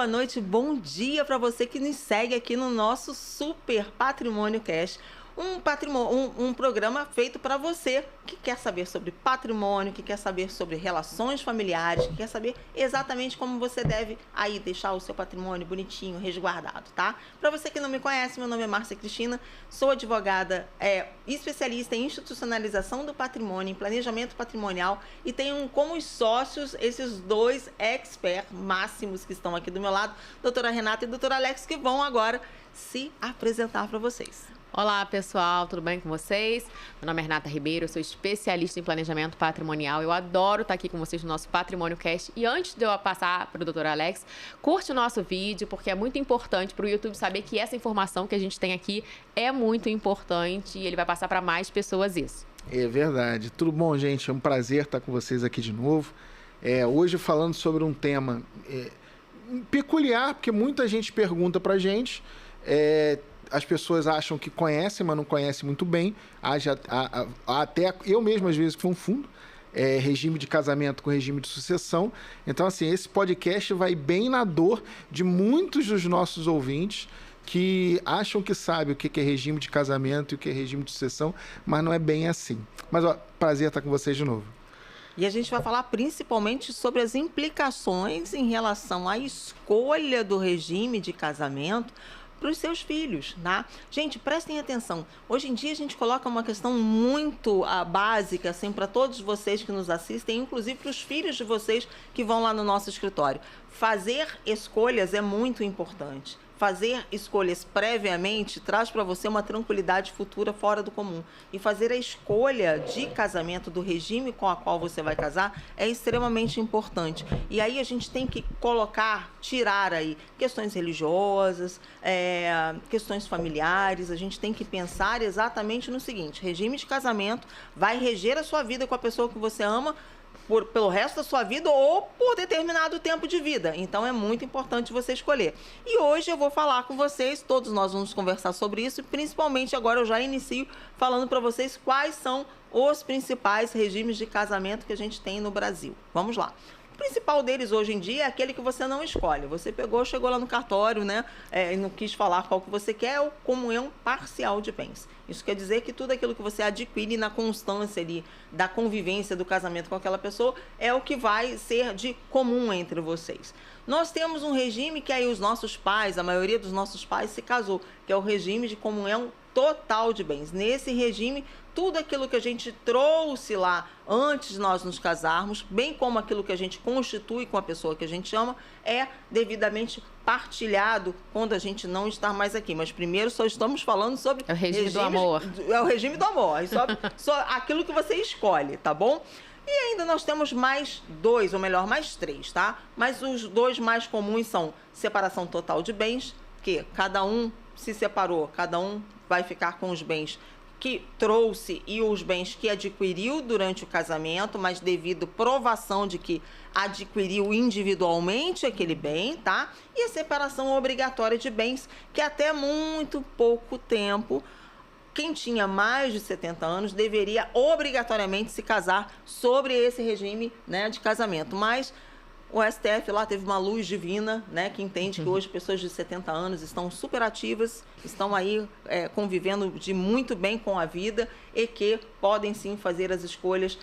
boa noite, bom dia para você que nos segue aqui no nosso Super Patrimônio Cast. Um programa feito para você que quer saber sobre patrimônio, que quer saber sobre relações familiares, que quer saber exatamente como você deve aí deixar o seu patrimônio bonitinho, resguardado, tá? Para você que não me conhece, meu nome é Márcia Cristina, sou advogada, especialista em institucionalização do patrimônio, em planejamento patrimonial e tenho como sócios esses dois experts máximos que estão aqui do meu lado, doutora Renata e doutora Alex, que vão agora se apresentar para vocês. Olá, pessoal, tudo bem com vocês? Meu nome é Renata Ribeiro, eu sou especialista em planejamento patrimonial. Eu adoro estar aqui com vocês no nosso Patrimônio Cast. E antes de eu passar para o Dr. Alex, curte o nosso vídeo, porque é muito importante para o YouTube saber que essa informação que a gente tem aqui é muito importante e ele vai passar para mais pessoas isso. É verdade. Tudo bom, gente? É um prazer estar com vocês aqui de novo. Hoje falando sobre um tema peculiar, porque muita gente pergunta para a gente. As pessoas acham que conhecem, mas não conhecem muito bem. Até eu mesmo, às vezes, confundo regime de casamento com regime de sucessão. Então, assim, esse podcast vai bem na dor de muitos dos nossos ouvintes que acham que sabem o que é regime de casamento e o que é regime de sucessão, mas não é bem assim. Mas, prazer estar com vocês de novo. E a gente vai falar principalmente sobre as implicações em relação à escolha do regime de casamento para os seus filhos, tá? Gente, prestem atenção. Hoje em dia a gente coloca uma questão muito básica, assim, para todos vocês que nos assistem, inclusive para os filhos de vocês que vão lá no nosso escritório. Fazer escolhas é muito importante. Fazer escolhas previamente traz para você uma tranquilidade futura fora do comum. E fazer a escolha de casamento, do regime com a qual você vai casar, é extremamente importante. E aí a gente tem que tirar aí questões religiosas, questões familiares. A gente tem que pensar exatamente no seguinte: regime de casamento vai reger a sua vida com a pessoa que você ama pelo resto da sua vida ou por determinado tempo de vida. Então é muito importante você escolher. E hoje eu vou falar com vocês, todos nós vamos conversar sobre isso, e principalmente agora eu já inicio falando para vocês quais são os principais regimes de casamento que a gente tem no Brasil. Vamos lá. O principal deles hoje em dia é aquele que você não escolhe. Você chegou lá no cartório, né? E não quis falar qual que você quer, é o comunhão parcial de bens. Isso quer dizer que tudo aquilo que você adquire na constância ali da convivência do casamento com aquela pessoa é o que vai ser de comum entre vocês. Nós temos um regime que aí os nossos pais, a maioria dos nossos pais se casou, que é o regime de comunhão total de bens. Nesse regime, tudo aquilo que a gente trouxe lá antes de nós nos casarmos, bem como aquilo que a gente constitui com a pessoa que a gente ama, é devidamente partilhado quando a gente não está mais aqui. Mas primeiro só estamos falando sobre... É o regime do amor. É o regime do amor. Só aquilo que você escolhe, tá bom? E ainda nós temos mais dois, ou melhor, mais três, tá? Mas os dois mais comuns são separação total de bens, que cada um se separou, cada um vai ficar com os bens que trouxe e os bens que adquiriu durante o casamento, mas devido provação de que adquiriu individualmente aquele bem, tá? E a separação obrigatória de bens, que até muito pouco tempo, quem tinha mais de 70 anos deveria obrigatoriamente se casar sobre esse regime, né, de casamento. Mas o STF lá teve uma luz divina, né, que entende que hoje pessoas de 70 anos estão super ativas, estão aí convivendo de muito bem com a vida e que podem sim fazer as escolhas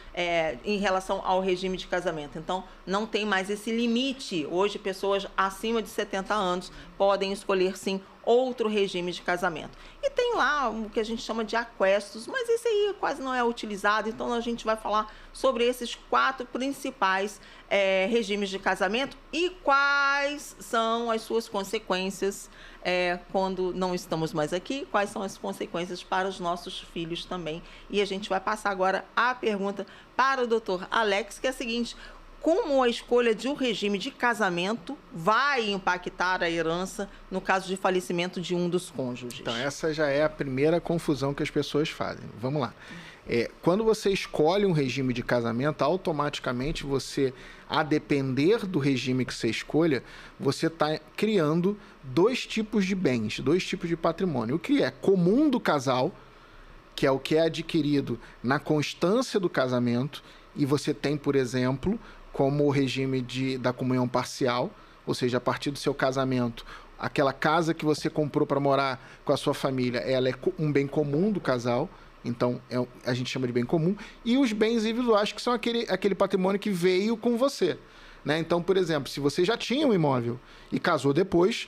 em relação ao regime de casamento. Então, não tem mais esse limite. Hoje, pessoas acima de 70 anos podem escolher sim outro regime de casamento. E tem lá o que a gente chama de aquestos, mas esse aí quase não é utilizado, então a gente vai falar sobre esses 4 principais regimes de casamento e quais são as suas consequências quando não estamos mais aqui, quais são as consequências para os nossos filhos também. E a gente vai passar agora a pergunta para o Dr. Alex, que é a seguinte: como a escolha de um regime de casamento vai impactar a herança no caso de falecimento de um dos cônjuges? Então, essa já é a primeira confusão que as pessoas fazem. Vamos lá. Quando você escolhe um regime de casamento, automaticamente você, a depender do regime que você escolha, você está criando 2 tipos de bens, 2 tipos de patrimônio. O que é comum do casal, que é o que é adquirido na constância do casamento, e você tem, por exemplo, como o regime da comunhão parcial, ou seja, a partir do seu casamento, aquela casa que você comprou para morar com a sua família, ela é um bem comum do casal, então a gente chama de bem comum, e os bens individuais, que são aquele patrimônio que veio com você, né? Então, por exemplo, se você já tinha um imóvel e casou depois,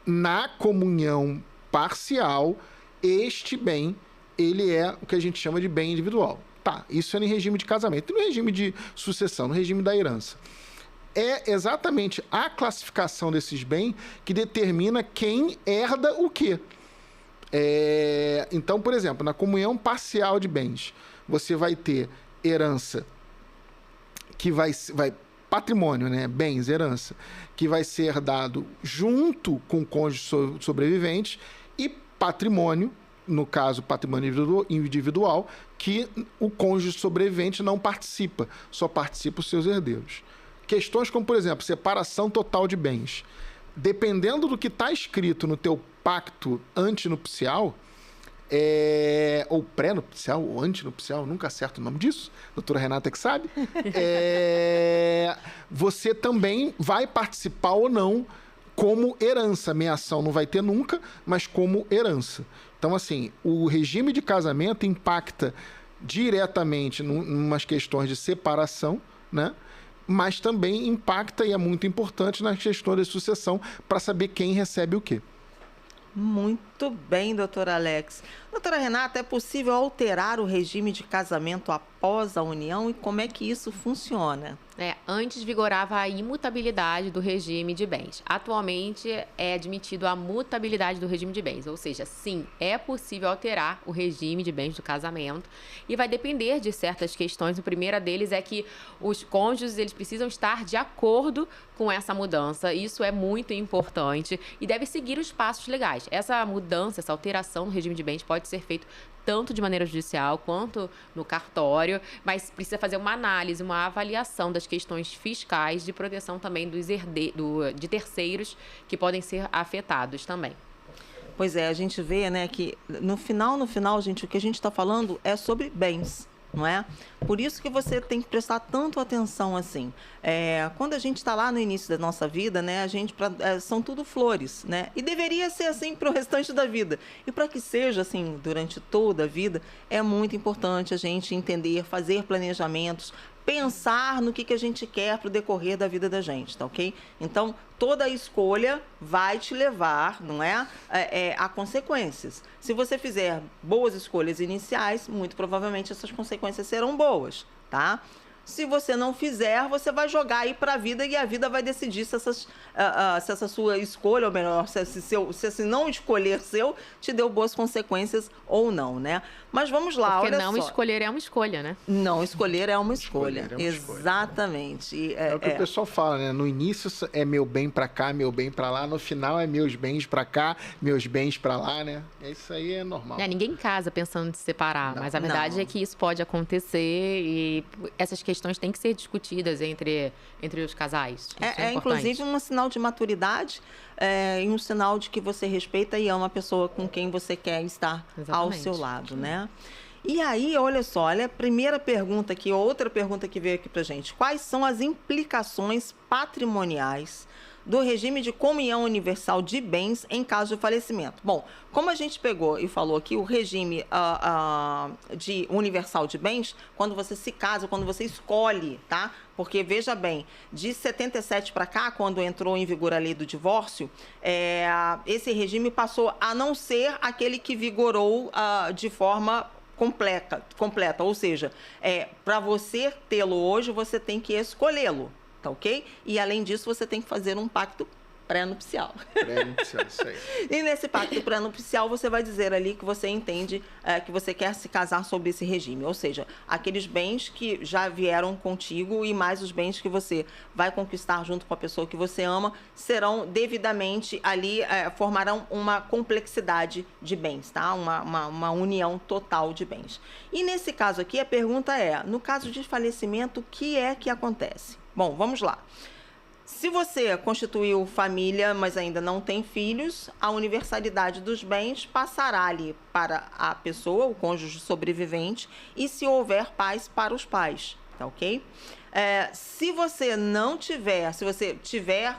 na comunhão parcial, este bem, ele é o que a gente chama de bem individual. Tá, isso é no regime de casamento. E no regime de sucessão, no regime da herança. É exatamente a classificação desses bens que determina quem herda o quê. Então, por exemplo, na comunhão parcial de bens, você vai ter herança, que vai patrimônio, né? Bens, herança, que vai ser herdado junto com o cônjuge sobrevivente, e patrimônio, no caso, patrimônio individual, que o cônjuge sobrevivente não participa, só participa os seus herdeiros. Questões como, por exemplo, separação total de bens. Dependendo do que está escrito no teu pacto antinupcial, ou pré-nupcial, ou antinupcial, nunca acerto o nome disso, a doutora Renata que sabe, você também vai participar ou não como herança. Meação não vai ter nunca, mas como herança. Então, assim, o regime de casamento impacta diretamente em umas questões de separação, né? Mas também impacta, e é muito importante, nas questões de sucessão, para saber quem recebe o quê. Muito bem, doutora Alex. Doutora Renata, é possível alterar o regime de casamento após a união, e como é que isso funciona? Antes vigorava a imutabilidade do regime de bens. Atualmente é admitido a mutabilidade do regime de bens, ou seja, sim, é possível alterar o regime de bens do casamento, e vai depender de certas questões. A primeira deles é que os cônjuges, eles precisam estar de acordo com essa mudança. Isso é muito importante e deve seguir os passos legais. Essa mudança, essa alteração no regime de bens pode ser feita tanto de maneira judicial quanto no cartório, mas precisa fazer uma análise, uma avaliação das questões fiscais, de proteção também de terceiros que podem ser afetados também. Pois é, a gente vê, né, que no final, gente, o que a gente está falando é sobre bens, não é? Por isso que você tem que prestar tanto atenção assim. Quando a gente está lá no início da nossa vida, né, são tudo flores, né? E deveria ser assim para o restante da vida. E para que seja assim durante toda a vida, é muito importante a gente entender, fazer planejamentos, pensar no que a gente quer para o decorrer da vida da gente, tá ok? Então, toda escolha vai te levar, não é, a consequências. Se você fizer boas escolhas iniciais, muito provavelmente essas consequências serão boas, tá? Se você não fizer, você vai jogar aí para a vida, e a vida vai decidir se essa sua escolha, ou melhor, se esse não escolher seu te deu boas consequências ou não, né? Mas vamos lá, porque olha não só. Escolher é uma escolha, né? Não escolher é uma escolha. Exatamente. É o que o pessoal fala, né? No início é meu bem para cá, meu bem para lá. No final é meus bens para cá, meus bens para lá, né? Isso aí é normal. Ninguém casa pensando em se separar, mas a verdade é que isso pode acontecer, e essas questões têm que ser discutidas entre os casais. Inclusive um sinal de maturidade, e um sinal de que você respeita e ama a pessoa com quem você quer estar ao seu lado, né? E aí, olha só, olha a primeira pergunta aqui, outra pergunta que veio aqui pra gente. Quais são as implicações patrimoniais do regime de comunhão universal de bens em caso de falecimento? Bom, como a gente pegou e falou aqui, o regime de universal de bens, quando você se casa, quando você escolhe, tá? Porque, veja bem, de 77 para cá, quando entrou em vigor a lei do divórcio, esse regime passou a não ser aquele que vigorou de forma completa. Ou seja, para você tê-lo hoje, você tem que escolhê-lo. Tá ok? E, além disso, você tem que fazer um pacto pré-nupcial. Pré-nupcial, isso aí. E nesse pacto pré-nupcial, você vai dizer ali que você entende que você quer se casar sob esse regime. Ou seja, aqueles bens que já vieram contigo e mais os bens que você vai conquistar junto com a pessoa que você ama, serão devidamente ali, formarão uma complexidade de bens, tá? Uma união total de bens. E nesse caso aqui, a pergunta é, no caso de falecimento, o que é que acontece? Bom, vamos lá. Se você constituiu família, mas ainda não tem filhos, a universalidade dos bens passará ali para a pessoa, o cônjuge sobrevivente, e se houver pais, para os pais, tá ok? Se você tiver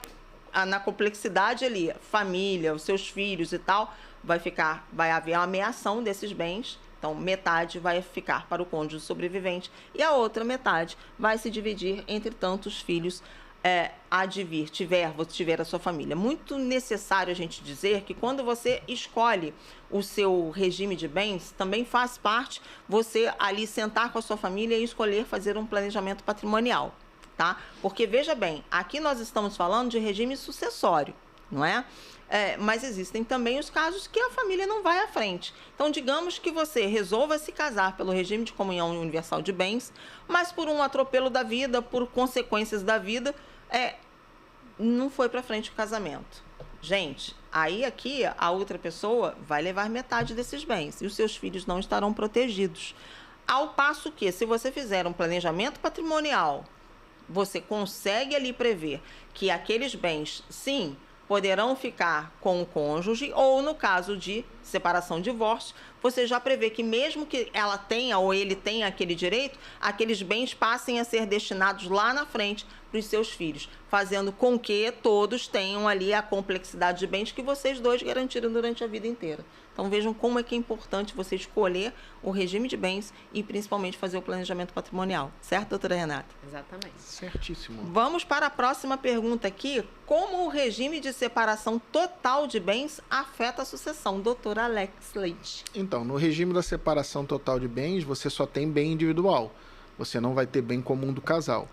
na complexidade ali, família, os seus filhos e tal, vai haver a ameação desses bens. Então, metade vai ficar para o cônjuge sobrevivente e a outra metade vai se dividir entre tantos filhos tiver a sua família. Muito necessário a gente dizer que quando você escolhe o seu regime de bens, também faz parte você ali sentar com a sua família e escolher fazer um planejamento patrimonial, tá? Porque, veja bem, aqui nós estamos falando de regime sucessório, não é? Mas existem também os casos que a família não vai à frente. Então, digamos que você resolva se casar pelo regime de comunhão universal de bens, mas por um atropelo da vida, por consequências da vida, não foi para frente o casamento. Gente, aí aqui a outra pessoa vai levar metade desses bens e os seus filhos não estarão protegidos. Ao passo que, se você fizer um planejamento patrimonial, você consegue ali prever que aqueles bens, sim, poderão ficar com o cônjuge, ou no caso de separação, divórcio, você já prevê que mesmo que ela tenha ou ele tenha aquele direito, aqueles bens passem a ser destinados lá na frente para os seus filhos, fazendo com que todos tenham ali a complexidade de bens que vocês dois garantiram durante a vida inteira. Então vejam como é que é importante você escolher o regime de bens e principalmente fazer o planejamento patrimonial. Certo, doutora Renata? Exatamente. Certíssimo. Vamos para a próxima pergunta aqui. Como o regime de separação total de bens afeta a sucessão? Doutora Alex Leite. Então, no regime da separação total de bens, você só tem bem individual. Você não vai ter bem comum do casal.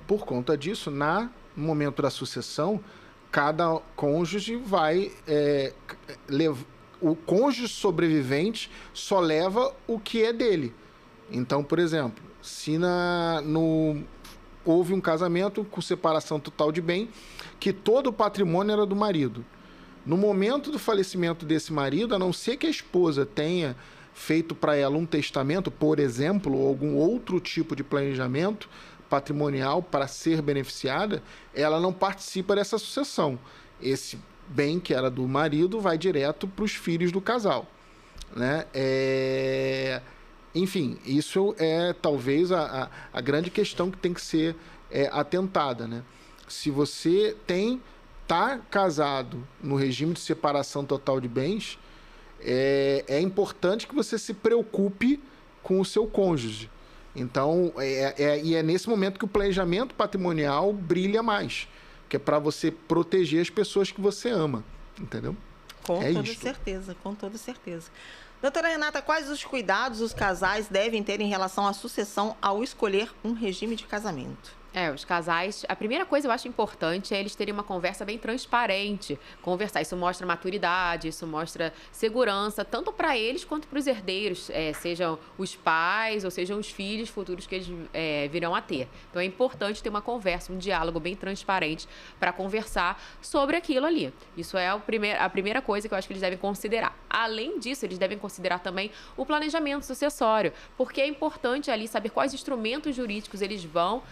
Por conta disso, no momento da sucessão, cada cônjuge vai levar. O cônjuge sobrevivente só leva o que é dele. Então, por exemplo, se houve um casamento com separação total de bem, que todo o patrimônio era do marido. No momento do falecimento desse marido, a não ser que a esposa tenha feito para ela um testamento, por exemplo, ou algum outro tipo de planejamento patrimonial para ser beneficiada, ela não participa dessa sucessão. Esse bem que era do marido vai direto para os filhos do casal, né? Enfim, isso é talvez a grande questão que tem que ser atentada, né? Se você está casado no regime de separação total de bens, é importante que você se preocupe com o seu cônjuge. Então, e é nesse momento que o planejamento patrimonial brilha mais, que é para você proteger as pessoas que você ama, entendeu? Com toda certeza, com toda certeza. Doutora Renata, quais os cuidados os casais devem ter em relação à sucessão ao escolher um regime de casamento? Os casais, a primeira coisa eu acho importante é eles terem uma conversa bem transparente, conversar, isso mostra maturidade, isso mostra segurança, tanto para eles quanto para os herdeiros, sejam os pais ou sejam os filhos futuros que eles virão a ter. Então é importante ter uma conversa, um diálogo bem transparente para conversar sobre aquilo ali. Isso é a primeira coisa que eu acho que eles devem considerar. Além disso, eles devem considerar também o planejamento sucessório, porque é importante ali saber quais instrumentos jurídicos eles vão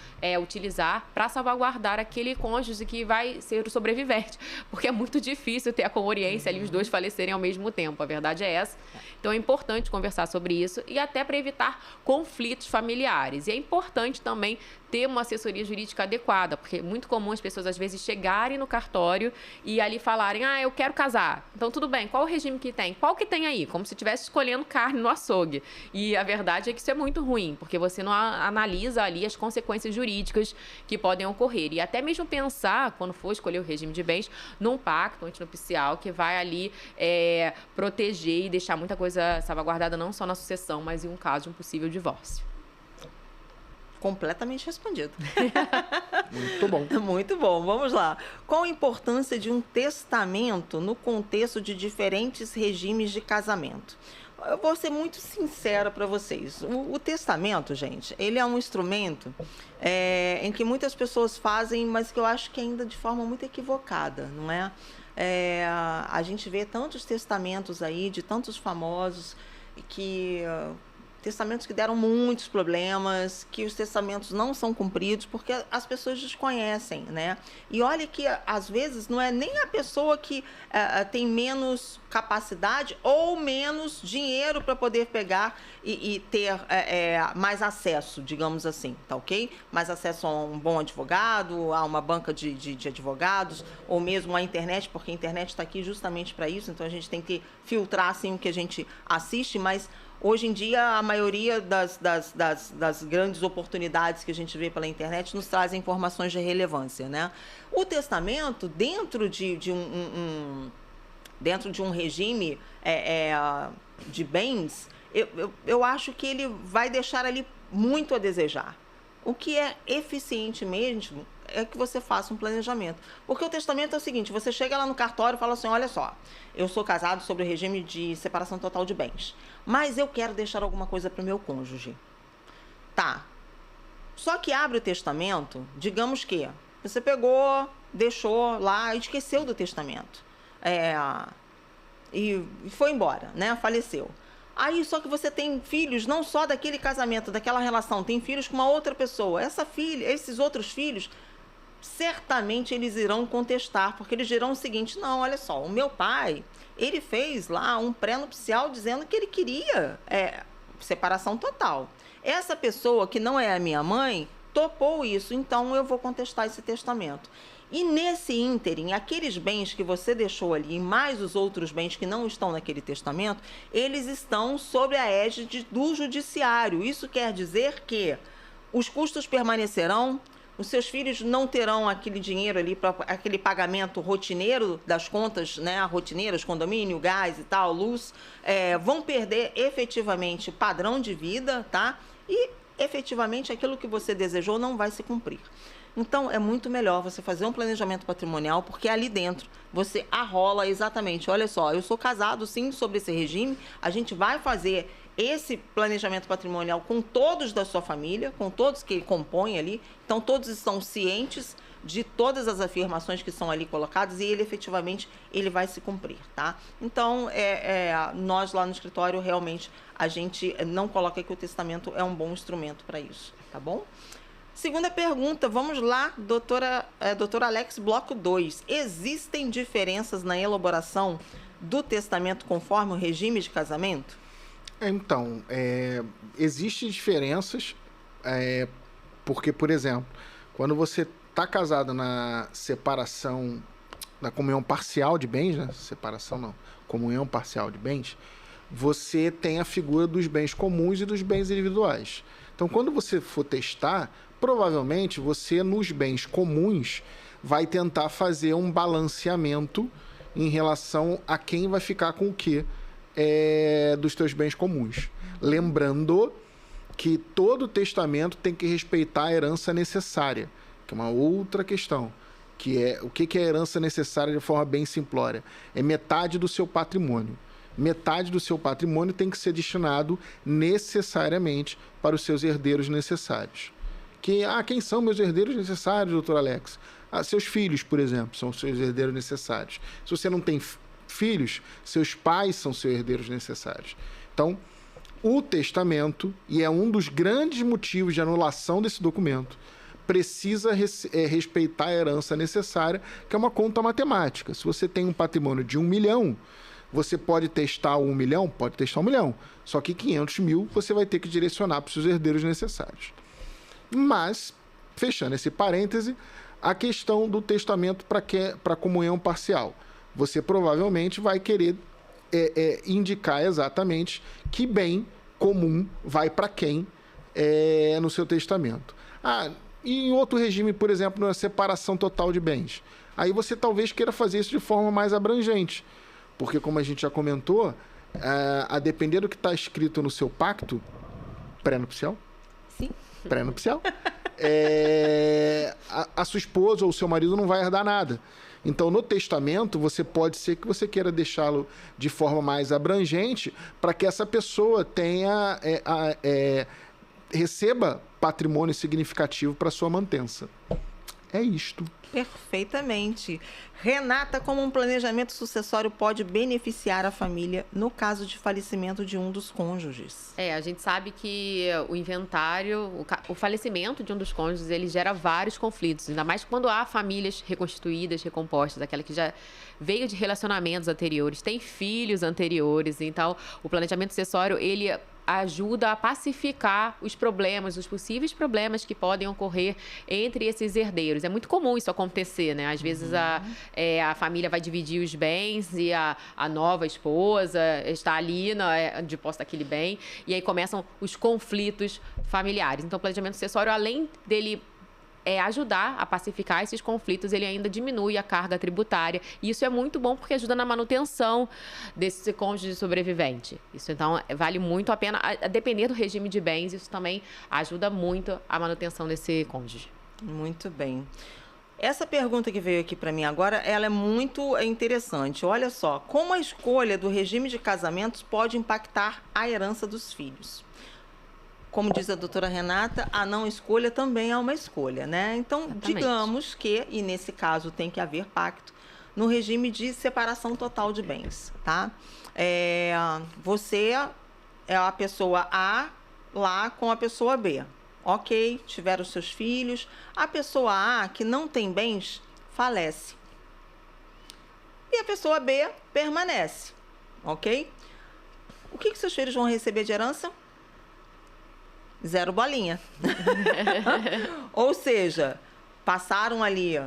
utilizar para salvaguardar aquele cônjuge que vai ser o sobrevivente, porque é muito difícil ter a conveniência ali os dois falecerem ao mesmo tempo, a verdade é essa. Então é importante conversar sobre isso e até para evitar conflitos familiares. E é importante também ter uma assessoria jurídica adequada, porque é muito comum as pessoas às vezes chegarem no cartório e ali falarem, eu quero casar. Então tudo bem, qual o regime que tem? Qual que tem aí? Como se estivesse escolhendo carne no açougue. E a verdade é que isso é muito ruim, porque você não analisa ali as consequências jurídicas que podem ocorrer. E até mesmo pensar, quando for escolher o regime de bens, num pacto antinupcial que vai ali proteger e deixar muita coisa salvaguardada não só na sucessão, mas em um caso de um possível divórcio. Completamente respondido. Muito bom. Muito bom. Vamos lá. Qual a importância de um testamento no contexto de diferentes regimes de casamento? Eu vou ser muito sincera para vocês. O testamento, gente, ele é um instrumento em que muitas pessoas fazem, mas que eu acho que ainda de forma muito equivocada, não é? A gente vê tantos testamentos aí de tantos famosos que testamentos que deram muitos problemas, que os testamentos não são cumpridos porque as pessoas desconhecem, né? E olha que às vezes não é nem a pessoa que tem menos capacidade ou menos dinheiro para poder pegar e ter mais acesso, digamos assim, tá ok? Mais acesso a um bom advogado, a uma banca de advogados, ou mesmo a internet, porque a internet está aqui justamente para isso, então a gente tem que filtrar assim o que a gente assiste, mas hoje em dia a maioria das grandes oportunidades que a gente vê pela internet nos trazem informações de relevância, né? O testamento, dentro de um regime de bens, eu acho que ele vai deixar ali muito a desejar. O que é eficiente mesmo é que você faça um planejamento. Porque o testamento é o seguinte, você chega lá no cartório e fala assim, olha só, eu sou casado sobre o regime de separação total de bens, mas eu quero deixar alguma coisa para o meu cônjuge. Tá. Só que abre o testamento, digamos que você pegou, deixou lá e esqueceu do testamento. E foi embora, né? Faleceu. Aí, só que você tem filhos, não só daquele casamento, daquela relação, tem filhos com uma outra pessoa. Esses outros filhos, certamente eles irão contestar, porque eles dirão o seguinte, não, olha só, o meu pai, ele fez lá um pré-nupcial dizendo que ele queria separação total. Essa pessoa, que não é a minha mãe, topou isso, então eu vou contestar esse testamento. E nesse ínterim, aqueles bens que você deixou ali, e mais os outros bens que não estão naquele testamento, eles estão sob a égide do judiciário. Isso quer dizer que os custos permanecerão, os seus filhos não terão aquele dinheiro ali para aquele pagamento rotineiro das contas, né, rotineiras, condomínio, gás e tal, luz, vão perder efetivamente padrão de vida, tá? E efetivamente aquilo que você desejou não vai se cumprir. Então, é muito melhor você fazer um planejamento patrimonial, porque ali dentro você arrola exatamente, olha só, eu sou casado sim sobre esse regime, a gente vai fazer esse planejamento patrimonial com todos da sua família, com todos que compõem ali, então todos estão cientes de todas as afirmações que são ali colocadas e ele efetivamente ele vai se cumprir, tá? Então, nós lá no escritório realmente a gente não coloca que o testamento é um bom instrumento para isso, tá bom? Segunda pergunta, vamos lá, doutora Alex, bloco 2. Existem diferenças na elaboração do testamento conforme o regime de casamento? Então, existem diferenças, porque, por exemplo, quando você está casado na separação, na comunhão parcial de bens, né? Separação não, comunhão parcial de bens, você tem a figura dos bens comuns e dos bens individuais. Então, quando você for testar, provavelmente você, nos bens comuns, vai tentar fazer um balanceamento em relação a quem vai ficar com o quê dos teus bens comuns. Lembrando que todo testamento tem que respeitar a herança necessária, que é uma outra questão. Que é, o que é herança necessária de forma bem simplória? É metade do seu patrimônio. Metade do seu patrimônio tem que ser destinado necessariamente para os seus herdeiros necessários. Quem são meus herdeiros necessários, doutor Alex? Seus filhos, por exemplo, são os seus herdeiros necessários. Se você não tem filhos, seus pais são seus herdeiros necessários. Então, o testamento, e é um dos grandes motivos de anulação desse documento, precisa respeitar a herança necessária, que é uma conta matemática. Se você tem um patrimônio de 1 milhão, você pode testar 1 milhão? Pode testar 1 milhão. Só que 500 mil você vai ter que direcionar para os seus herdeiros necessários. Mas, fechando esse parêntese, a questão do testamento para comunhão parcial. Você provavelmente vai querer indicar exatamente que bem comum vai para quem no seu testamento. E em outro regime, por exemplo, na separação total de bens. Aí você talvez queira fazer isso de forma mais abrangente. Porque, como a gente já comentou, a depender do que está escrito no seu pacto pré-nupcial, sim, pré-nupcial, a sua esposa ou o seu marido não vai herdar nada. Então, no testamento, pode ser que você queira deixá-lo de forma mais abrangente para que essa pessoa receba patrimônio significativo para sua mantença. É isto. Perfeitamente. Renata, como um planejamento sucessório pode beneficiar a família no caso de falecimento de um dos cônjuges? A gente sabe que o inventário, o falecimento de um dos cônjuges, ele gera vários conflitos, ainda mais quando há famílias reconstituídas, recompostas, aquela que já veio de relacionamentos anteriores, tem filhos anteriores, então o planejamento sucessório, ele ajuda a pacificar os problemas, os possíveis problemas que podem ocorrer entre esses herdeiros. É muito comum isso acontecer, né? Às vezes a família vai dividir os bens e a nova esposa está ali de posse daquele bem, e aí começam os conflitos familiares. Então, o planejamento sucessório, além dele ajudar a pacificar esses conflitos, ele ainda diminui a carga tributária. E isso é muito bom porque ajuda na manutenção desse cônjuge sobrevivente. Isso, então, vale muito a pena. A depender do regime de bens, isso também ajuda muito a manutenção desse cônjuge. Muito bem. Essa pergunta que veio aqui para mim agora, ela é muito interessante. Olha só, como a escolha do regime de casamentos pode impactar a herança dos filhos? Como diz a doutora Renata, a não escolha também é uma escolha, né? Então, Exatamente. digamos que, e nesse caso tem que haver pacto, no regime de separação total de bens, tá? Você é a pessoa A lá com a pessoa B. Ok, tiveram seus filhos. A pessoa A, que não tem bens, falece. E a pessoa B permanece, ok? O que seus filhos vão receber de herança? 0 bolinha. Ou seja, passaram ali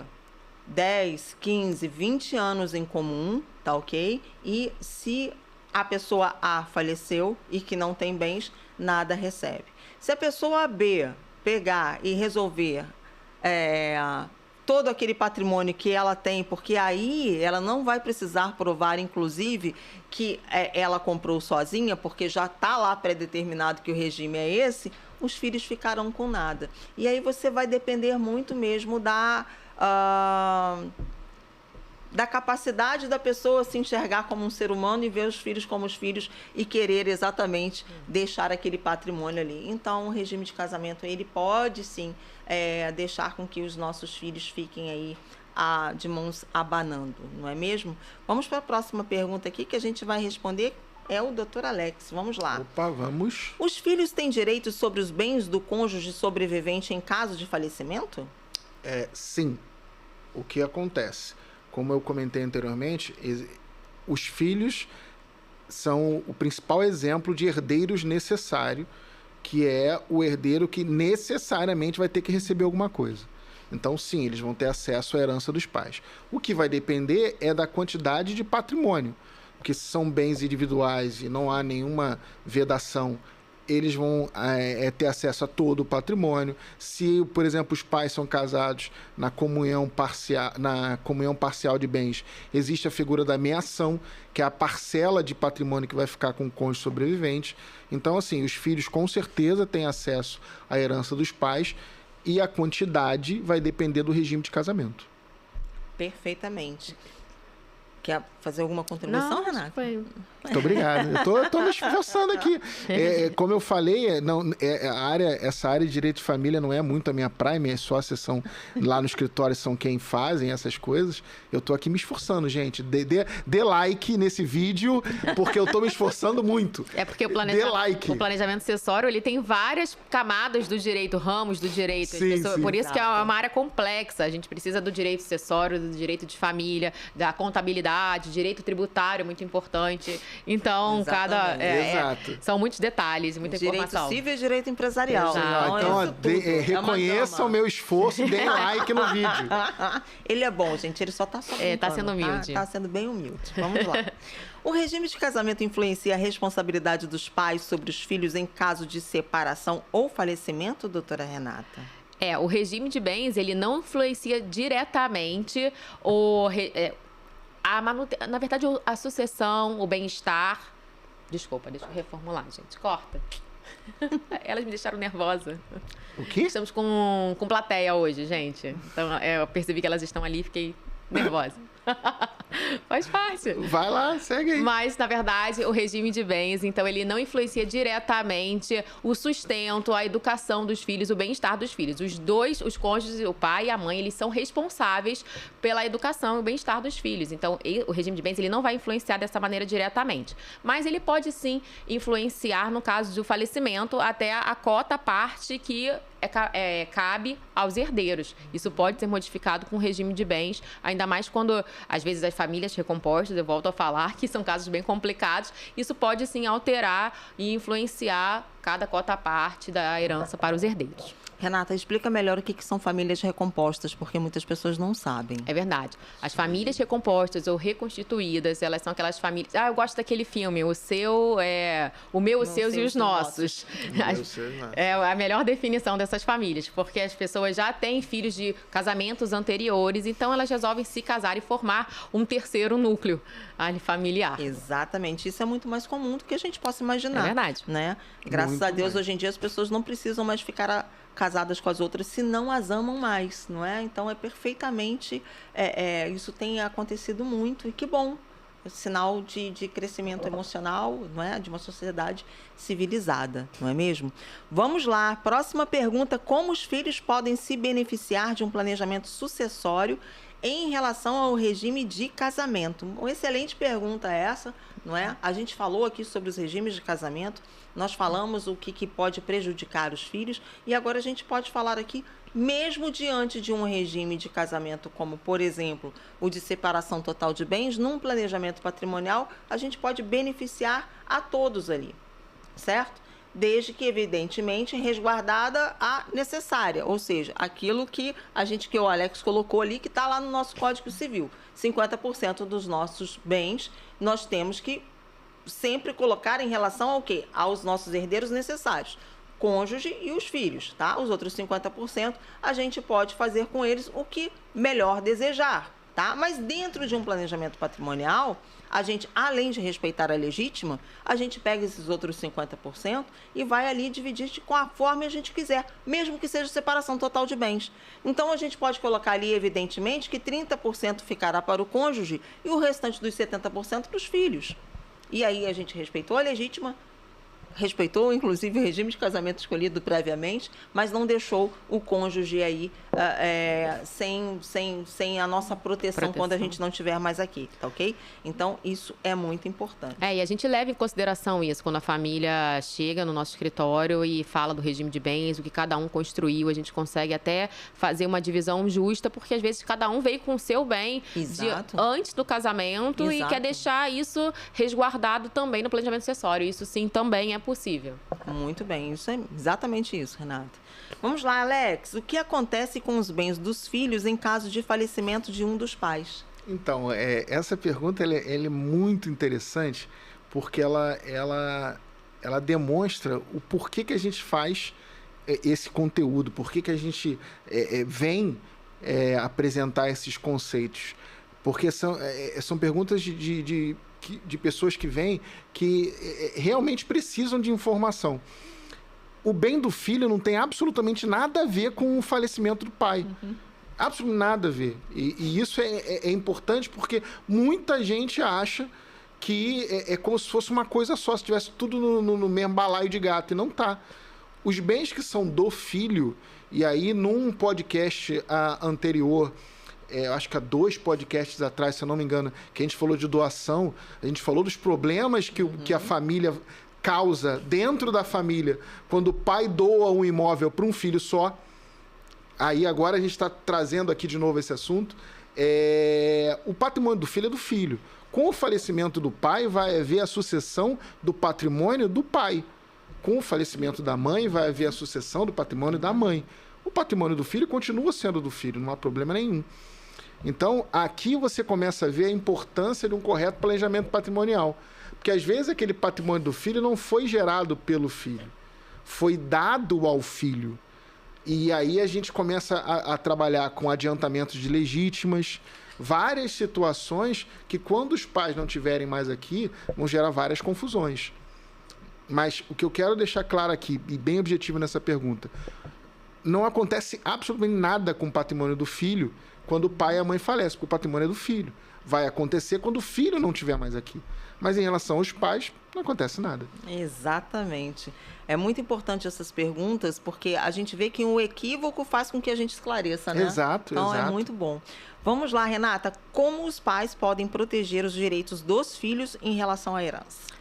10, 15, 20 anos em comum, tá ok? E se a pessoa A faleceu e que não tem bens, nada recebe. Se a pessoa B pegar e resolver todo aquele patrimônio que ela tem, porque aí ela não vai precisar provar, inclusive, que ela comprou sozinha, porque já está lá pré-determinado que o regime é esse, os filhos ficarão com nada. E aí você vai depender muito mesmo da capacidade da pessoa se enxergar como um ser humano e ver os filhos como os filhos e querer exatamente deixar aquele patrimônio ali. Então, o regime de casamento, ele pode sim deixar com que os nossos filhos fiquem aí de mãos abanando, não é mesmo? Vamos para a próxima pergunta aqui que a gente vai responder. É o Dr. Alex. Vamos lá. Opa, vamos. Os filhos têm direitos sobre os bens do cônjuge sobrevivente em caso de falecimento? Sim. O que acontece? Como eu comentei anteriormente, os filhos são o principal exemplo de herdeiros necessário, que é o herdeiro que necessariamente vai ter que receber alguma coisa. Então, sim, eles vão ter acesso à herança dos pais. O que vai depender é da quantidade de patrimônio, porque se são bens individuais e não há nenhuma vedação, eles vão ter acesso a todo o patrimônio. Se, por exemplo, os pais são casados na comunhão parcial de bens, existe a figura da meação, que é a parcela de patrimônio que vai ficar com o cônjuge sobrevivente. Então, assim, os filhos com certeza têm acesso à herança dos pais e a quantidade vai depender do regime de casamento. Perfeitamente. Quer fazer alguma contribuição, Renata? Muito obrigado. Eu tô me esforçando aqui. Como eu falei, essa área de direito de família não é muito a minha praia, minha sócias são lá no escritório, são quem fazem essas coisas. Eu tô aqui me esforçando, gente. Dê like nesse vídeo, porque eu tô me esforçando muito. É porque o planejamento sucessório, ele tem várias camadas do direito, ramos do direito. Sim. Por isso que é uma área complexa. A gente precisa do direito sucessório, do direito de família, da contabilidade, direito tributário, muito importante. Então, são muitos detalhes, muita informação. Direito civil e direito empresarial. Então, reconheça o meu esforço e dê like no vídeo. Ele é bom, gente. Ele só tá só brincando, tá sendo humilde. Tá sendo bem humilde. Vamos lá. O regime de casamento influencia a responsabilidade dos pais sobre os filhos em caso de separação ou falecimento, doutora Renata? O regime de bens, ele não influencia diretamente na verdade, a sucessão, o bem-estar... Desculpa, deixa eu reformular, gente. Corta. Elas me deixaram nervosa. O quê? Estamos com plateia hoje, gente. Então, eu percebi que elas estão ali e fiquei nervosa. Faz parte. Vai lá, segue aí. Mas, na verdade, o regime de bens, então, ele não influencia diretamente o sustento, a educação dos filhos, o bem-estar dos filhos. Os cônjuges, o pai e a mãe, eles são responsáveis pela educação e o bem-estar dos filhos. Então, o regime de bens, ele não vai influenciar dessa maneira diretamente. Mas ele pode, sim, influenciar, no caso do falecimento, até a cota parte que cabe aos herdeiros. Isso pode ser modificado com o regime de bens, ainda mais quando, às vezes, as famílias recompostas, eu volto a falar, que são casos bem complicados, isso pode, sim, alterar e influenciar cada cota parte da herança para os herdeiros. Renata, explica melhor o que são famílias recompostas, porque muitas pessoas não sabem. É verdade. As famílias recompostas ou reconstituídas, elas são aquelas famílias... eu gosto daquele filme, o meu, os seus e os nossos. É a melhor definição dessas famílias, porque as pessoas já têm filhos de casamentos anteriores, então elas resolvem se casar e formar um terceiro núcleo familiar. Exatamente. Isso é muito mais comum do que a gente possa imaginar. É verdade. Né? Graças a Deus, hoje em dia, as pessoas não precisam mais ficar casadas com as outras se não as amam mais, não é? Então, é perfeitamente... isso tem acontecido muito e que bom. É sinal de crescimento emocional, não é? De uma sociedade civilizada, não é mesmo? Vamos lá. Próxima pergunta. Como os filhos podem se beneficiar de um planejamento sucessório em relação ao regime de casamento? Uma excelente pergunta essa, não é? A gente falou aqui sobre os regimes de casamento, nós falamos o que pode prejudicar os filhos, e agora a gente pode falar aqui, mesmo diante de um regime de casamento, como, por exemplo, o de separação total de bens, num planejamento patrimonial, a gente pode beneficiar a todos ali, certo? Desde que, evidentemente, resguardada a necessária, ou seja, aquilo que o Alex colocou ali, que está lá no nosso Código Civil. 50% dos nossos bens nós temos que sempre colocar em relação ao quê? Aos nossos herdeiros necessários, cônjuge e os filhos, tá? Os outros 50% a gente pode fazer com eles o que melhor desejar, tá? Mas dentro de um planejamento patrimonial, a gente, além de respeitar a legítima, a gente pega esses outros 50% e vai ali dividir com a forma que a gente quiser, mesmo que seja separação total de bens. Então, a gente pode colocar ali, evidentemente, que 30% ficará para o cônjuge e o restante dos 70% para os filhos. E aí a gente respeitou a legítima, respeitou, inclusive, o regime de casamento escolhido previamente, mas não deixou o cônjuge aí sem a nossa proteção quando a gente não estiver mais aqui, tá ok? Então, isso é muito importante. E a gente leva em consideração isso quando a família chega no nosso escritório e fala do regime de bens, o que cada um construiu, a gente consegue até fazer uma divisão justa, porque às vezes cada um veio com o seu bem antes do casamento e quer deixar isso resguardado também no planejamento sucessório. Isso sim também é possível. Muito bem, isso é exatamente isso, Renata. Vamos lá, Alex. O que acontece com os bens dos filhos em caso de falecimento de um dos pais? Então, essa pergunta ela é muito interessante, porque ela demonstra o porquê que a gente faz esse conteúdo, porquê que a gente vem apresentar esses conceitos. Porque são perguntas de pessoas que vêm que realmente precisam de informação. O bem do filho não tem absolutamente nada a ver com o falecimento do pai. Absolutamente nada a ver. E isso é importante porque muita gente acha que é como se fosse uma coisa só, se tivesse tudo no mesmo balaio de gato, e não tá. Os bens que são do filho, e aí num podcast anterior, acho que há 2 podcasts atrás, se eu não me engano, que a gente falou de doação, a gente falou dos problemas que a família causa dentro da família quando o pai doa um imóvel para um filho só. Aí agora a gente está trazendo aqui de novo esse assunto. O patrimônio do filho é do filho. Com o falecimento do pai, vai haver a sucessão do patrimônio do pai. Com o falecimento da mãe, vai haver a sucessão do patrimônio da mãe. O patrimônio do filho continua sendo do filho, não há problema nenhum. Então, aqui você começa a ver a importância de um correto planejamento patrimonial. Porque, às vezes, aquele patrimônio do filho não foi gerado pelo filho. Foi dado ao filho. E aí a gente começa a trabalhar com adiantamentos de legítimas, várias situações que, quando os pais não estiverem mais aqui, vão gerar várias confusões. Mas o que eu quero deixar claro aqui, e bem objetivo nessa pergunta, não acontece absolutamente nada com o patrimônio do filho quando o pai e a mãe falecem, porque o patrimônio é do filho. vai acontecer quando o filho não estiver mais aqui. Mas em relação aos pais, não acontece nada. Exatamente. É muito importante essas perguntas, porque a gente vê que o equívoco faz com que a gente esclareça, né? Exato, então, exato. É muito bom. Vamos lá, Renata. Como os pais podem proteger os direitos dos filhos em relação à herança?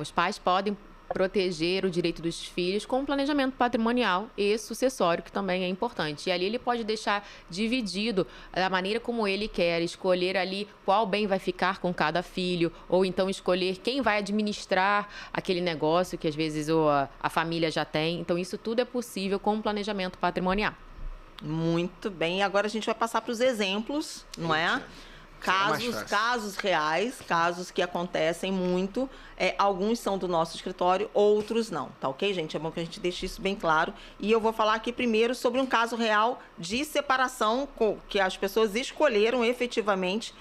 Os pais podem proteger o direito dos filhos com um planejamento patrimonial e sucessório, que também é importante. E ali ele pode deixar dividido da maneira como ele quer, escolher ali qual bem vai ficar com cada filho, ou então escolher quem vai administrar aquele negócio que às vezes a família já tem. Então isso tudo é possível com um planejamento patrimonial. Muito bem. E agora a gente vai passar para os exemplos, não é? Casos reais, casos que acontecem muito. Alguns são do nosso escritório, outros não. Tá ok, gente? É bom que a gente deixe isso bem claro. E eu vou falar aqui primeiro sobre um caso real de separação que as pessoas escolheram efetivamente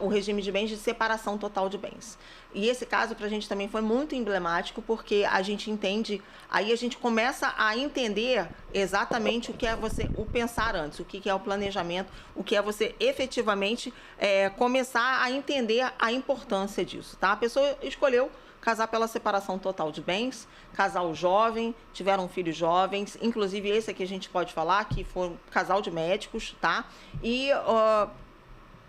o regime de bens de separação total de bens. E esse caso para a gente também foi muito emblemático, porque a gente entende, aí a gente começa a entender exatamente o que é o pensar antes, o que é o planejamento, o que é você efetivamente começar a entender a importância disso, tá? A pessoa escolheu casar pela separação total de bens, casal jovem, tiveram filhos jovens, inclusive esse aqui a gente pode falar que foi um casal de médicos, tá? E,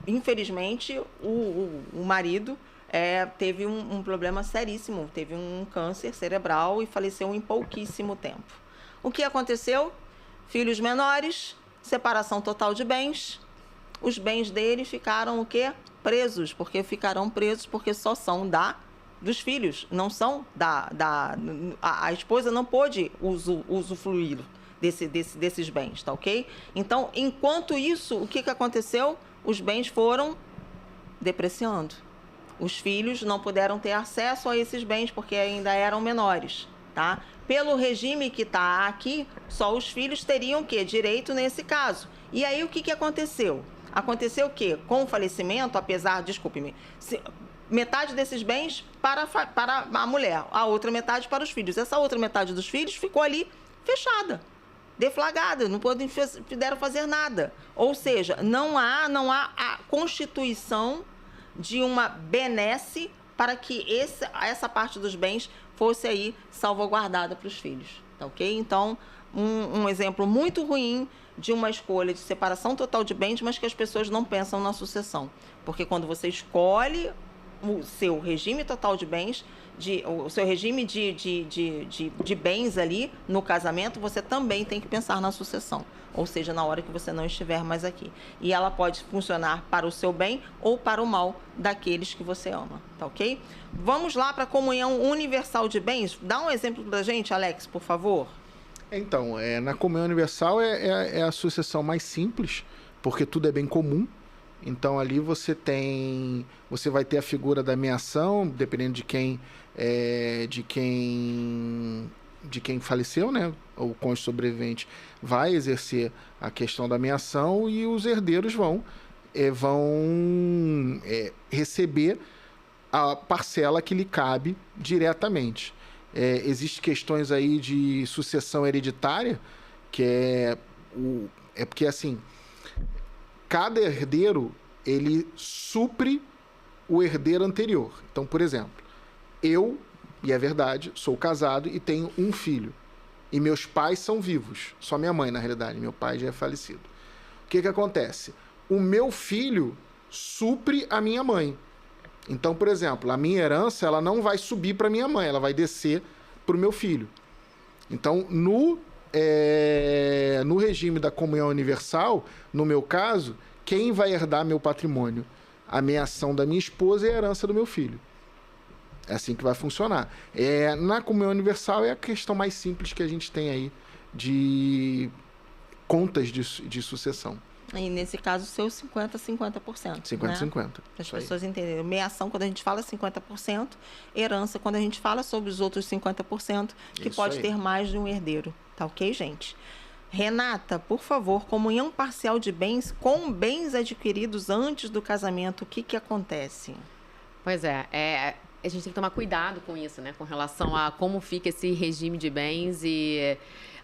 infelizmente, o marido teve um problema seríssimo, teve um câncer cerebral e faleceu em pouquíssimo tempo. O que aconteceu? Filhos menores, separação total de bens, os bens dele ficaram o quê? Presos, porque ficarão presos porque só são dos filhos, não são a esposa não pôde usufruir desses bens, tá ok? Então, enquanto isso, o que aconteceu? Os bens foram depreciando. Os filhos não puderam ter acesso a esses bens porque ainda eram menores, tá? Pelo regime que está aqui, só os filhos teriam o quê? Direito nesse caso. E aí, o que aconteceu? Aconteceu o quê? Com o falecimento, desculpe-me, metade desses bens para a mulher, a outra metade para os filhos. Essa outra metade dos filhos ficou ali fechada, deflagrada, não puderam fazer nada. Ou seja, não há a constituição de uma benesse para que essa parte dos bens fosse aí salvaguardada para os filhos, tá ok? Então, um exemplo muito ruim de uma escolha de separação total de bens, mas que as pessoas não pensam na sucessão. Porque quando você escolhe o seu regime total de bens, o seu regime de bens ali no casamento, você também tem que pensar na sucessão. Ou seja, na hora que você não estiver mais aqui. E ela pode funcionar para o seu bem ou para o mal daqueles que você ama, tá ok? Vamos lá para a comunhão universal de bens. Dá um exemplo para a gente, Alex, por favor. Então, na comunhão universal é a sucessão mais simples, porque tudo é bem comum. Então, ali você vai ter a figura da meação, dependendo de quem faleceu, né? O cônjuge sobrevivente vai exercer a questão da meação e os herdeiros vão receber a parcela que lhe cabe diretamente. Existem questões aí de sucessão hereditária, que é porque, assim, cada herdeiro, ele supre o herdeiro anterior. Então, por exemplo, eu, e é verdade, sou casado e tenho um filho. E meus pais são vivos. Só minha mãe, na realidade. Meu pai já é falecido. O que acontece? O meu filho supre a minha mãe. Então, por exemplo, a minha herança ela não vai subir para minha mãe, ela vai descer para o meu filho. Então, no regime da comunhão universal, no meu caso, quem vai herdar meu patrimônio? A meação da minha esposa e a herança do meu filho. É assim que vai funcionar. Na comunhão universal é a questão mais simples que a gente tem aí de contas de sucessão. E nesse caso, seu 50-50%. 50-50. Para as pessoas entenderem. Meação, quando a gente fala 50%, herança, quando a gente fala sobre os outros 50%, que isso pode ter mais de um herdeiro. Tá ok, gente? Renata, por favor, comunhão parcial de bens com bens adquiridos antes do casamento, o que acontece? Pois a gente tem que tomar cuidado com isso, né? Com relação a como fica esse regime de bens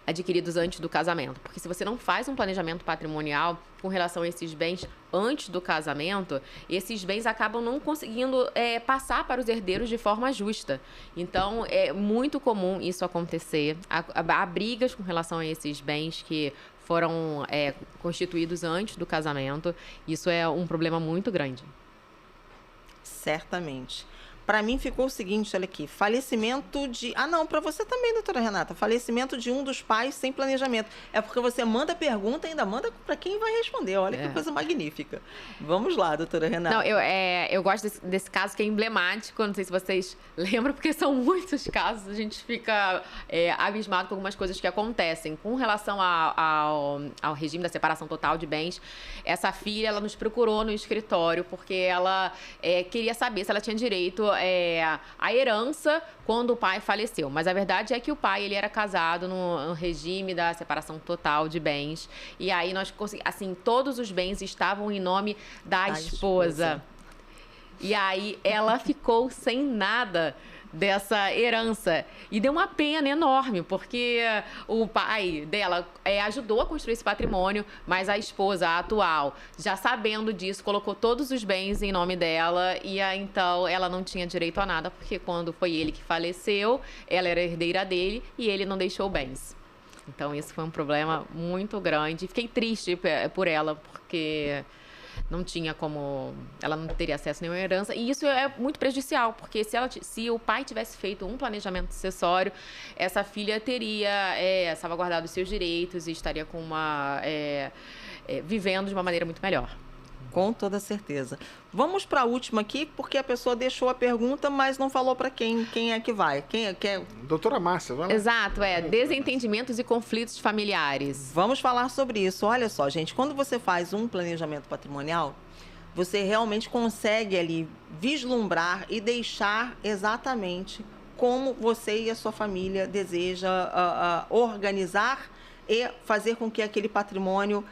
adquiridos antes do casamento. Porque se você não faz um planejamento patrimonial com relação a esses bens antes do casamento, esses bens acabam não conseguindo passar para os herdeiros de forma justa. Então, é muito comum isso acontecer. Há brigas com relação a esses bens que foram constituídos antes do casamento. Isso é um problema muito grande. Certamente. Para mim ficou o seguinte, olha aqui, falecimento de... Ah, não, para você também, doutora Renata, falecimento de um dos pais sem planejamento. É porque você manda pergunta e ainda manda para quem vai responder. Olha que coisa magnífica. Vamos lá, doutora Renata. Não, eu gosto desse caso que é emblemático, não sei se vocês lembram, porque são muitos casos, a gente fica abismado com algumas coisas que acontecem. Com relação ao regime da separação total de bens, essa filha, ela nos procurou no escritório porque ela queria saber se ela tinha direito a herança quando o pai faleceu. Mas a verdade é que o pai, ele era casado no regime da separação total de bens. E aí nós conseguimos, assim, todos os bens estavam em nome da esposa. E aí ela ficou sem nada dessa herança. E deu uma pena enorme, porque o pai dela ajudou a construir esse patrimônio, mas a esposa, a atual, já sabendo disso, colocou todos os bens em nome dela e então ela não tinha direito a nada, porque quando foi ele que faleceu, ela era herdeira dele e ele não deixou bens. Então isso foi um problema muito grande. Fiquei triste por ela, porque não tinha como... Ela não teria acesso a nenhuma herança. E isso é muito prejudicial, porque se o pai tivesse feito um planejamento sucessório, essa filha teria salvaguardado os seus direitos e estaria com vivendo de uma maneira muito melhor. Com toda certeza. Vamos para a última aqui, porque a pessoa deixou a pergunta, mas não falou para quem é que vai. Quem é? Doutora Márcia, vai lá. Exato, desentendimentos e conflitos familiares. Vamos falar sobre isso. Olha só, gente, quando você faz um planejamento patrimonial, você realmente consegue ali vislumbrar e deixar exatamente como você e a sua família deseja organizar e fazer com que aquele patrimônio,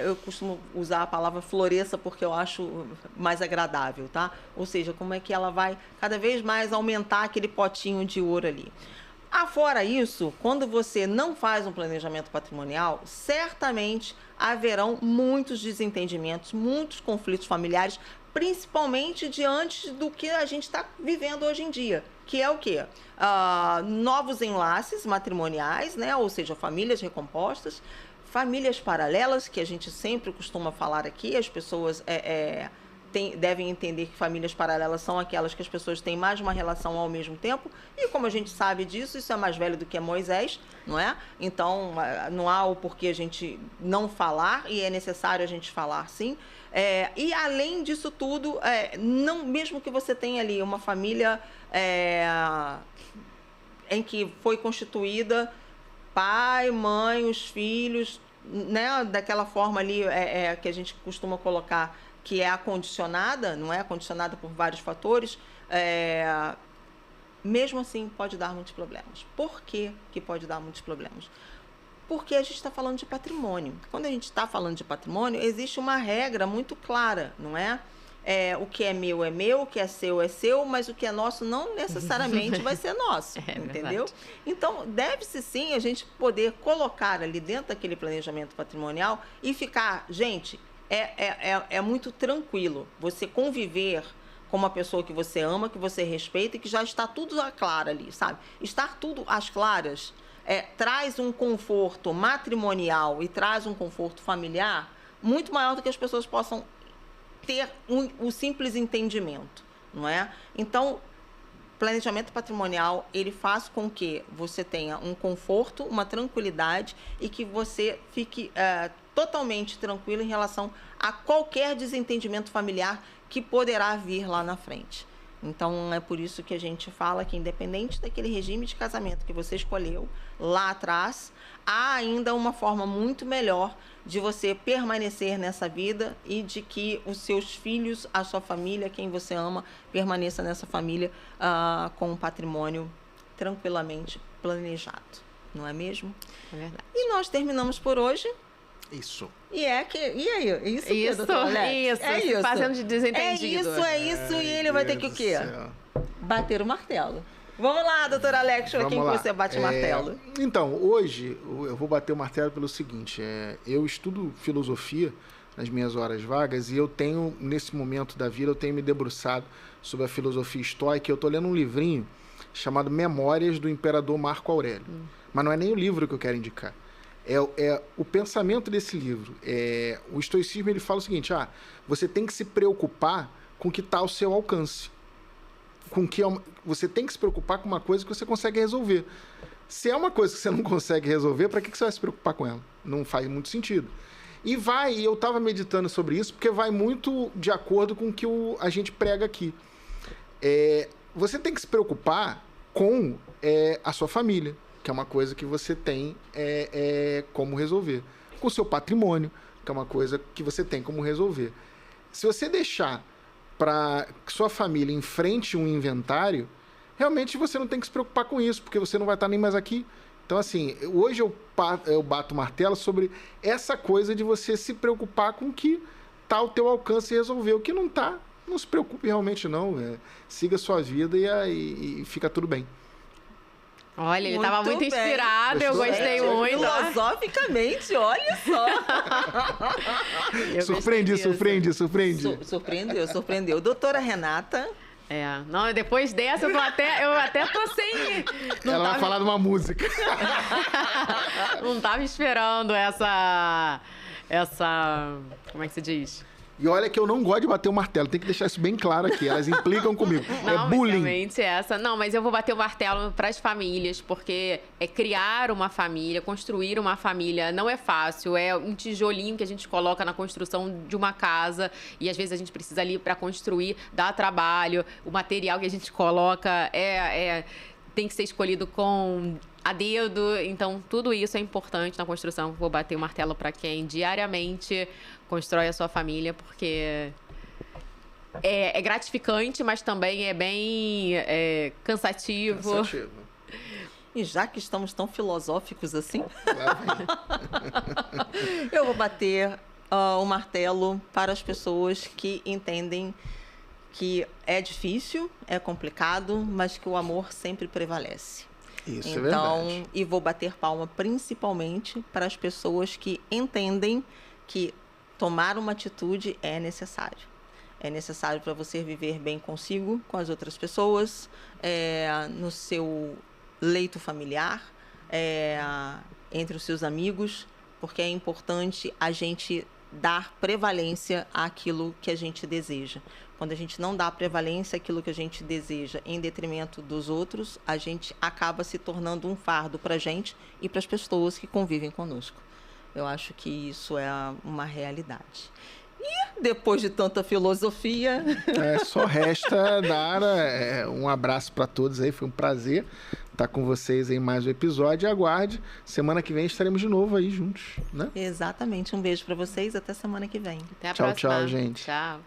eu costumo usar a palavra floresça porque eu acho mais agradável, tá? Ou seja, como é que ela vai cada vez mais aumentar aquele potinho de ouro ali. Afora isso, quando você não faz um planejamento patrimonial, certamente haverão muitos desentendimentos, muitos conflitos familiares, principalmente diante do que a gente está vivendo hoje em dia, que é o quê? Novos enlaces matrimoniais, né? Ou seja, famílias recompostas, famílias paralelas, que a gente sempre costuma falar aqui, as pessoas devem entender que famílias paralelas são aquelas que as pessoas têm mais de uma relação ao mesmo tempo, e como a gente sabe disso, isso é mais velho do que Moisés, não é? Então, não há o porquê a gente não falar, e é necessário a gente falar sim. E além disso tudo, não, mesmo que você tenha ali uma família em que foi constituída pai, mãe, os filhos, né, daquela forma ali que a gente costuma colocar, que é acondicionada, não é? Acondicionada por vários fatores, mesmo assim pode dar muitos problemas. Por que pode dar muitos problemas? Porque a gente está falando de patrimônio. Quando a gente está falando de patrimônio, existe uma regra muito clara, não é? O que é meu, o que é seu, mas o que é nosso não necessariamente vai ser nosso, entendeu? Verdade. Então, deve-se sim a gente poder colocar ali dentro daquele planejamento patrimonial e ficar, gente, é muito tranquilo você conviver com uma pessoa que você ama, que você respeita e que já está tudo claro ali, sabe? Estar tudo às claras traz um conforto matrimonial e traz um conforto familiar muito maior do que as pessoas possam ter o simples entendimento, não é? Então, planejamento patrimonial, ele faz com que você tenha um conforto, uma tranquilidade e que você fique totalmente tranquilo em relação a qualquer desentendimento familiar que poderá vir lá na frente. Então, é por isso que a gente fala que, independente daquele regime de casamento que você escolheu lá atrás, há ainda uma forma muito melhor de você permanecer nessa vida e de que os seus filhos, a sua família, quem você ama, permaneça nessa família com um patrimônio tranquilamente planejado. Não é mesmo? É verdade. E nós terminamos por hoje. Isso. E aí? Isso, doutor Alex? Fazendo de desentendido. É isso, e ele vai ter que o quê? bater o martelo. Vamos lá, doutor Alex, para quem que você bate o martelo? Então, hoje eu vou bater o martelo pelo seguinte, eu estudo filosofia nas minhas horas vagas e eu tenho, nesse momento da vida, eu tenho me debruçado sobre a filosofia estoica. Eu estou lendo um livrinho chamado Memórias do Imperador Marco Aurélio. Mas não é nem o livro que eu quero indicar. É o pensamento desse livro. O estoicismo, ele fala o seguinte, você tem que se preocupar com o que está ao seu alcance. Você tem que se preocupar com uma coisa que você consegue resolver. Se é uma coisa que você não consegue resolver, para que você vai se preocupar com ela? Não faz muito sentido. E eu estava meditando sobre isso, porque vai muito de acordo com o que a gente prega aqui. Você tem que se preocupar com a sua família, que é uma coisa que você tem como resolver. Com o seu patrimônio, que é uma coisa que você tem como resolver. Se você deixar para que sua família enfrente um inventário, realmente você não tem que se preocupar com isso, porque você não vai estar nem mais aqui. Então, assim, hoje eu bato o martelo sobre essa coisa de você se preocupar com o que está ao teu alcance e resolver. O que não está, não se preocupe realmente não. Siga a sua vida e fica tudo bem. Olha, ele estava muito inspirado, eu gostei muito. Filosoficamente, olha só. Surpreendeu. Doutora Renata. Não, depois dessa eu até tô sem... Ela vai falar de uma música. Não estava esperando essa... Como é que se diz? E olha que eu não gosto de bater o martelo, tem que deixar isso bem claro aqui. Elas implicam comigo. Não, bullying. Realmente Não, mas eu vou bater o martelo para as famílias, porque criar uma família, construir uma família não é fácil. É um tijolinho que a gente coloca na construção de uma casa e às vezes a gente precisa ali para construir, dá trabalho. O material que a gente coloca tem que ser escolhido com a dedo, então tudo isso é importante na construção. Vou bater o martelo para quem diariamente constrói a sua família, porque é gratificante, mas também é bem cansativo. E já que estamos tão filosóficos assim, eu vou bater o martelo para as pessoas que entendem que é difícil, é complicado, mas que o amor sempre prevalece. Isso é verdade. E vou bater palma principalmente para as pessoas que entendem que tomar uma atitude é necessário. É necessário para você viver bem consigo, com as outras pessoas, no seu leito familiar, entre os seus amigos, porque é importante a gente dar prevalência àquilo que a gente deseja. Quando a gente não dá prevalência àquilo que a gente deseja em detrimento dos outros, a gente acaba se tornando um fardo para a gente e para as pessoas que convivem conosco. Eu acho que isso é uma realidade. E depois de tanta filosofia... Só resta dar um abraço para todos aí. Foi um prazer estar com vocês em mais um episódio. E aguarde, semana que vem estaremos de novo aí juntos, né? Exatamente. Um beijo para vocês. Até semana que vem. Até a próxima. Tchau, gente. Tchau.